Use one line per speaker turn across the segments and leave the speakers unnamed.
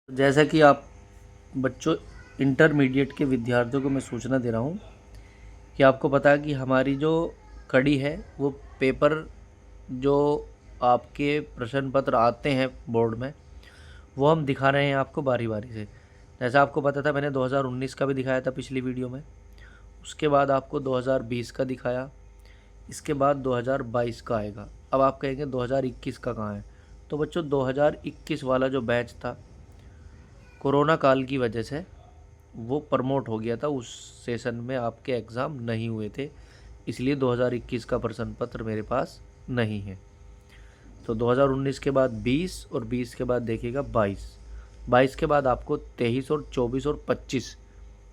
जैसा कि आप बच्चों इंटरमीडिएट के विद्यार्थियों को मैं सूचना दे रहा हूँ कि आपको पता है कि हमारी जो कड़ी है वो पेपर जो आपके प्रश्न पत्र आते हैं बोर्ड में वो हम दिखा रहे हैं आपको बारी बारी से। जैसा आपको पता था मैंने 2019 का भी दिखाया था पिछली वीडियो में, उसके बाद आपको 2020 का दिखाया, इसके बाद 2022 का आएगा। अब आप कहेंगे 2021 का कहाँ है? तो बच्चों 2021 वाला जो बैच था कोरोना काल की वजह से वो प्रमोट हो गया था, उस सेशन में आपके एग्ज़ाम नहीं हुए थे, इसलिए 2021 का प्रश्न पत्र मेरे पास नहीं है। तो 2019 के बाद 20 और 20 के बाद देखिएगा 22, 22 के बाद आपको 23 और 24 और 25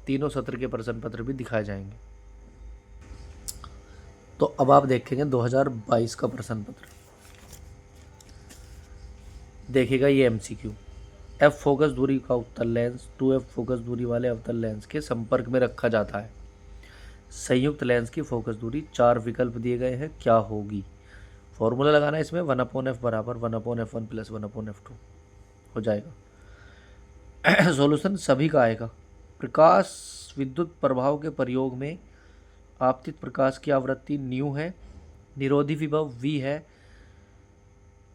तीनों सत्र के प्रश्न पत्र भी दिखाए जाएंगे। तो अब आप देखेंगे 2022 का प्रश्न पत्र, देखिएगा ये MCQ। एफ फोकस दूरी का उत्तल लेंस 2F फोकस दूरी वाले अवतल लेंस के संपर्क में रखा जाता है। संयुक्त लेंस की फोकस दूरी 4 विकल्प दिए गए हैं, क्या होगी? फॉर्मूला लगाना है इसमें 1/f बराबर 1/f1 प्लस 1/f2 हो जाएगा। सॉल्यूशन सभी का आएगा। प्रकाश विद्युत प्रभाव के प्रयोग में आपतित प्रकाश की आवृत्ति न्यू है, निरोधी विभव V है,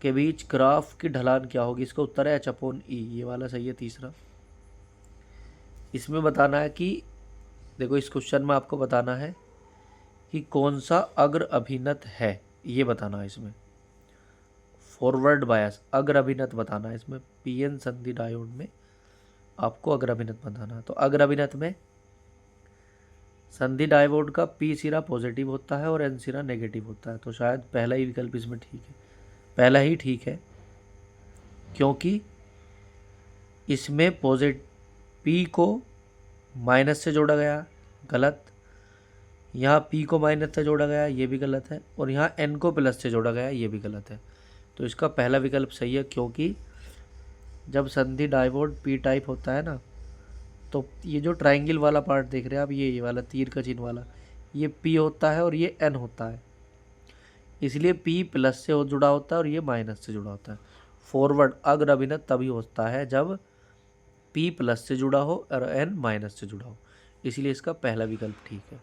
के बीच ग्राफ की ढलान क्या होगी? इसका उत्तर है H/E, ये वाला सही है तीसरा। इसमें बताना है कि देखो इस क्वेश्चन में आपको बताना है कि कौन सा अग्र अभिनत है, ये बताना है इसमें। फॉरवर्ड बायस अग्र अभिनत बताना है इसमें। PN संधि डायोड में आपको अग्र अभिनत बताना है। तो अग्र अभिनत में संधि डायोड का P सिरा पॉजिटिव होता है और N सिरा नेगेटिव होता है, तो शायद पहला ही विकल्प इसमें ठीक है, पहला ही ठीक है, क्योंकि इसमें पॉजिटिव P को माइनस से जोड़ा गया, गलत। यहाँ P को माइनस से जोड़ा गया, ये भी गलत है, और यहाँ N को प्लस से जोड़ा गया, ये भी गलत है। तो इसका पहला विकल्प सही है, क्योंकि जब संधि डायोड P टाइप होता है ना, तो ये जो ट्रायंगल वाला पार्ट देख रहे हैं आप, ये वाला तीर का चिन्ह वाला, ये P होता है और ये N होता है, इसलिए P प्लस से जुड़ा होता है और ये माइनस से जुड़ा होता है। फॉरवर्ड अग्र अभिनत तभी होता है जब P प्लस से जुड़ा हो और N माइनस से जुड़ा हो, इसलिए इसका पहला विकल्प ठीक है।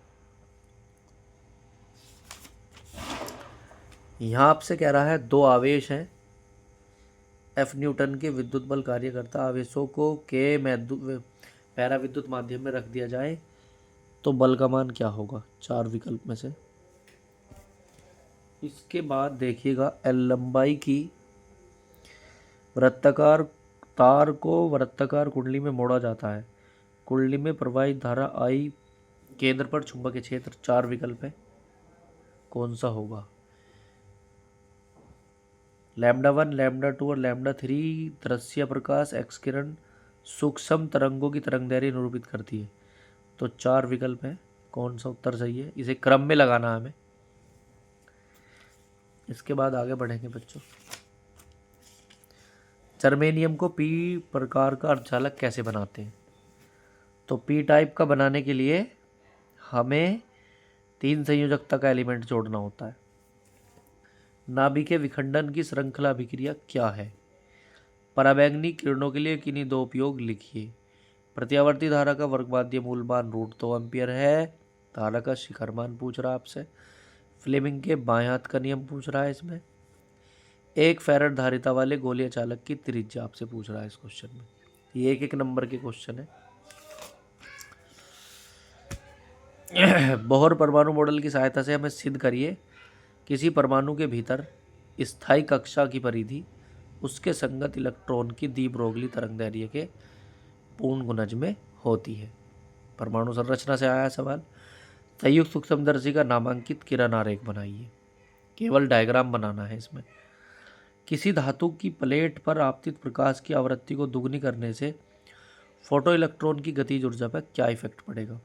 यहाँ आपसे कह रहा है दो आवेश हैं, F न्यूटन के विद्युत बल कार्य करता आवेशों को के पैरा विद्युत माध्यम में रख दिया जाए तो बल का मान क्या होगा? 4 विकल्प में से। इसके बाद देखिएगा L लंबाई की वृत्ताकार तार को वृत्ताकार कुंडली में मोड़ा जाता है, कुंडली में प्रवाहित धारा I केंद्र पर चुंबकीय क्षेत्र, 4 विकल्प है, कौन सा होगा? λ1, λ2 और λ3 दृश्य प्रकाश एक्स किरण सूक्ष्म तरंगों की तरंगदैर्घ्य निरूपित करती है, तो 4 विकल्प हैं, कौन सा उत्तर सही है? इसे क्रम में लगाना है हमें। इसके बाद आगे बढ़ेंगे बच्चों। जर्मेनियम को P प्रकार का अर्धचालक कैसे बनाते हैं? तो P टाइप का बनाने के लिए हमें 3 संयोजकता का एलिमेंट जोड़ना होता है। नाभिकीय विखंडन की श्रृंखला अभिक्रिया क्या है? पराबैंगनी किरणों के लिए किन्हीं 2 उपयोग लिखिए। प्रत्यावर्ती धारा का वर्गमाध्य मूल मान √2 एम्पियर है, धारा का शिखर मान पूछ रहा है आपसे। फ्लेमिंग के बाएं हाथ का नियम पूछ रहा है इसमें। 1 फैराड धारिता वाले गोलीय चालक की त्रिज्या आपसे पूछ रहा है इस क्वेश्चन में। ये 1-1 नंबर के क्वेश्चन है। बोहर परमाणु मॉडल की सहायता से हमें सिद्ध करिए किसी परमाणु के भीतर स्थायी कक्षा की परिधि उसके संगत इलेक्ट्रॉन की दी ब्रोगली तरंगदैर्घ्य के पूर्ण गुणज में होती है। परमाणु संरचना से आया सवाल। संयुक्त सूक्ष्मदर्शी का नामांकित किरण आरेख बनाइए, केवल डायग्राम बनाना है इसमें। किसी धातु की प्लेट पर आपतित प्रकाश की आवृत्ति को दुगनी करने से फोटो इलेक्ट्रॉन की गतिज ऊर्जा पर क्या इफेक्ट पड़ेगा?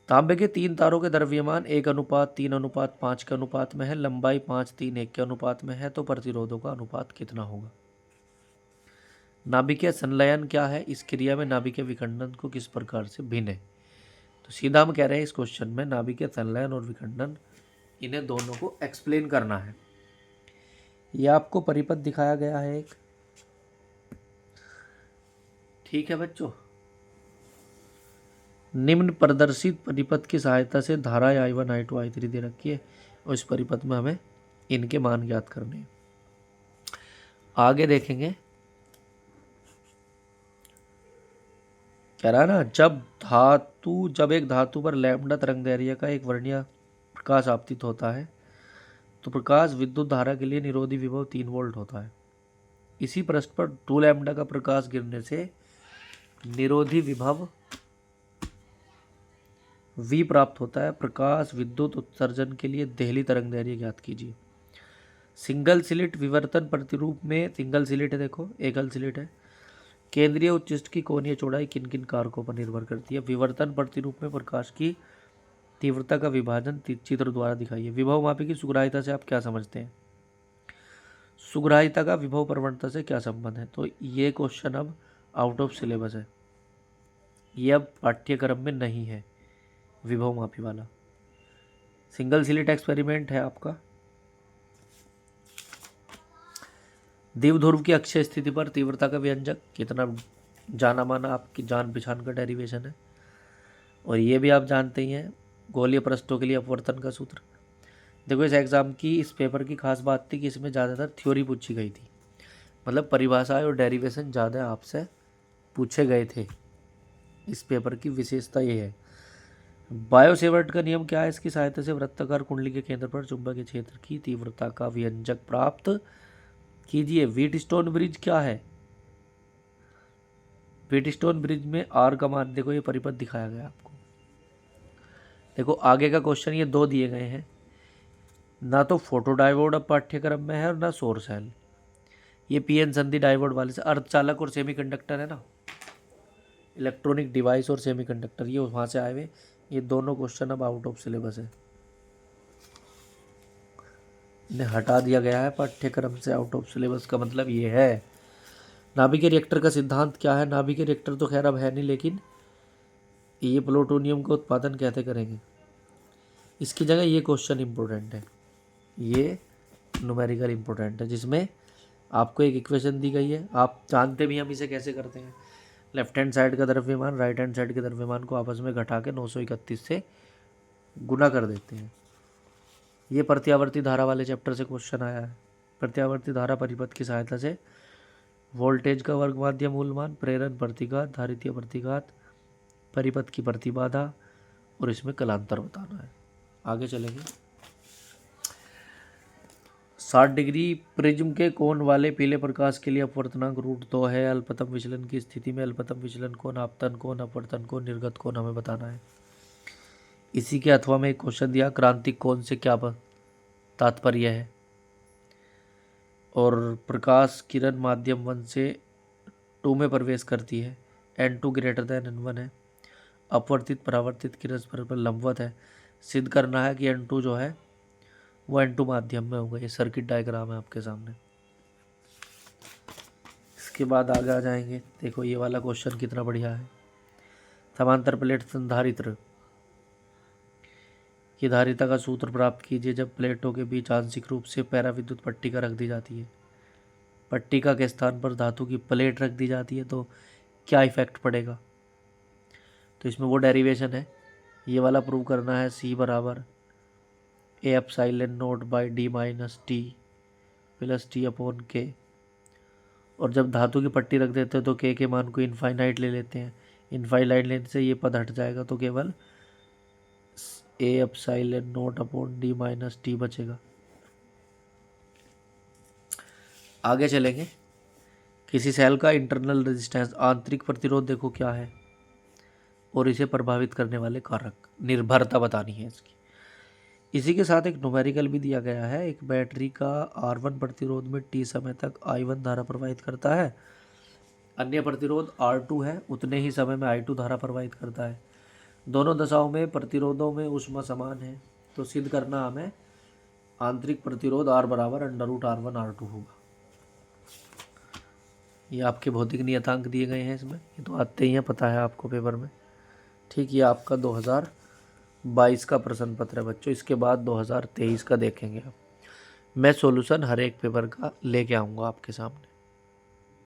तांबे के 3 तारों के द्रव्यमान 1:3:5 के अनुपात में है, लंबाई 5:3:1 के अनुपात में है, तो प्रतिरोधों का अनुपात कितना होगा? नाभिकीय संलयन क्या है? इस क्रिया में नाभिकीय विखंडन को किस प्रकार से भिन्न है? तो सीधा हम कह रहे हैं इस क्वेश्चन में नाभिकीय संलयन और विखंडन, इन्हें दोनों को एक्सप्लेन करना है। ये आपको परिपथ दिखाया गया है एक, ठीक है बच्चों, निम्न प्रदर्शित परिपथ की सहायता से धारा I1 I2 I3 दे रखी है और इस परिपथ में हमें इनके मान ज्ञात करने हैं। आगे देखेंगे, कह रहा है ना, जब एक धातु पर लैम्डा तरंगदैर्घ्य का एक वर्णीय प्रकाश आपतित होता है तो प्रकाश विद्युत धारा के लिए निरोधी विभव 3 वोल्ट होता है। इसी पृष्ठ पर 2 लैम्डा का प्रकाश गिरने से निरोधी विभव V प्राप्त होता है। प्रकाश विद्युत उत्सर्जन के लिए देहली तरंगदैर्घ्य ज्ञात कीजिए। सिंगल स्लिट विवर्तन प्रतिरूप में, सिंगल स्लिट है, देखो एकल स्लिट है, केंद्रीय उच्चिष्ट की कोणीय चौड़ाई किन किन कारकों पर निर्भर करती है। विवर्तन प्रतिरूप में प्रकाश की तीव्रता का विभाजन चित्र द्वारा दिखाइए। विभव मापी की सुग्राह्यता से आप क्या समझते हैं? सुग्राह्यता का विभव प्रवणता से क्या संबंध है? तो ये क्वेश्चन अब आउट ऑफ सिलेबस है, ये अब पाठ्यक्रम में नहीं है विभव मापी वाला। सिंगल स्लिट एक्सपेरिमेंट है आपका। द्विध्रुव की अक्षीय स्थिति पर तीव्रता का व्यंजक कितना जाना माना आपकी जान पहचान का डेरिवेशन है। और ये भी आप जानते ही हैं, गोलीय पृष्ठों के लिए अपवर्तन का सूत्र। देखो इस एग्ज़ाम की, इस पेपर की खास बात थी कि इसमें ज़्यादातर थ्योरी पूछी गई थी, मतलब परिभाषाएं और डेरिवेशन ज़्यादा आपसे पूछे गए थे। इस पेपर की विशेषता ये है। बायो-सेवर्ट का नियम क्या है? इसकी सहायता से वृत्ताकार कुंडली के केंद्र पर चुंबकीय क्षेत्र की तीव्रता का व्यंजक प्राप्त कीजिए। व्हीटस्टोन ब्रिज क्या है? व्हीटस्टोन ब्रिज में आर का मान देखो, ये परिपथ दिखाया गया आपको। देखो आगे का क्वेश्चन, ये 2 दिए गए हैं, ना तो फोटो डायोड अब पाठ्यक्रम में है और ना सौर सेल। ये पीएन संधि डायोड वाले से, अर्धचालक और सेमीकंडक्टर है ना, इलेक्ट्रॉनिक डिवाइस और सेमीकंडक्टर, ये वहाँ से आए हुए। ये दोनों क्वेश्चन अब आउट ऑफ सिलेबस है, इन्हें हटा दिया गया है पाठ्यक्रम से आउट ऑफ सिलेबस। का मतलब ये है। नाभिकीय रिएक्टर का सिद्धांत क्या है? नाभिकीय रिएक्टर तो खैर अब है नहीं, लेकिन ये प्लूटोनियम का उत्पादन कैसे करेंगे, इसकी जगह ये क्वेश्चन इंपॉर्टेंट है, ये न्यूमेरिकल इंपॉर्टेंट है, जिसमें आपको एक इक्वेशन दी गई है। आप जानते भी हम इसे कैसे करते हैं, लेफ्ट हैंड साइड का द्रव्यमान राइट हैंड साइड के द्रव्यमान को आपस में घटा के 931 से गुना कर देते हैं। ये प्रत्यावर्ती धारा वाले चैप्टर से क्वेश्चन आया है। प्रत्यावर्ती धारा परिपथ की सहायता से वोल्टेज का वर्ग माध्य मूलमान, प्रेरण प्रतिघात, धारितीय प्रतिघात, परिपथ की प्रतिबाधा और इसमें कलांतर बताना है। आगे चलेंगे। 60 डिग्री प्रिज्म के कोण वाले पीले प्रकाश के लिए अपवर्तनांक √2 है। अल्पतम विचलन की स्थिति में अल्पतम विचलन कोण, आपतन कोण, अपवर्तन कोण, निर्गत कोण हमें बताना है। इसी के अथवा में एक क्वेश्चन दिया, क्रांतिक कोण से क्या तात्पर्य है। और प्रकाश किरण माध्यम 1 से 2 में प्रवेश करती है, N2 ग्रेटर दैन N1 है। अपवर्तित परावर्तित किरण पर लंबवत है। सिद्ध करना है कि N2 जो है वो N2 माध्यम में होगा। ये सर्किट डायग्राम है आपके सामने। इसके बाद आगे आ जाएंगे। देखो ये वाला क्वेश्चन कितना बढ़िया है। समांतर प्लेट संधारित्र की धारिता का सूत्र प्राप्त कीजिए जब प्लेटों के बीच आंशिक रूप से पैराविद्युत पट्टिका रख दी जाती है। पट्टिका के स्थान पर धातु की प्लेट रख दी जाती है तो क्या इफेक्ट पड़ेगा। तो इसमें वो डेरिवेशन है, ये वाला प्रूव करना है। C बराबर A epsilon not by D minus T plus T upon K। और जब धातु की पट्टी रख देते हैं तो K के मान को इनफाइनाइट ले लेते हैं। इनफाइनाइट लेने से ये पद हट जाएगा तो केवल A epsilon not upon D minus T बचेगा। आगे चलेंगे। किसी सेल का इंटरनल रेजिस्टेंस, आंतरिक प्रतिरोध देखो क्या है और इसे प्रभावित करने वाले कारक, निर्भरता बतानी है इसकी। इसी के साथ एक न्यूमेरिकल भी दिया गया है। एक बैटरी का R1 प्रतिरोध में T समय तक I1 धारा प्रवाहित करता है, अन्य प्रतिरोध R2 है, उतने ही समय में I2 धारा प्रवाहित करता है। दोनों दशाओं में प्रतिरोधों में ऊष्मा समान है, तो सिद्ध करना हमें आंतरिक प्रतिरोध R बराबर √R1 R2 होगा। ये आपके भौतिक नियतांक दिए गए हैं इसमें, ये तो आते ही हैं, पता है आपको पेपर में। ठीक, ये आपका 2022 का प्रश्न पत्र है बच्चों। इसके बाद 2023 का देखेंगे। अब मैं सॉल्यूशन हर एक पेपर का लेके आऊँगा आपके सामने।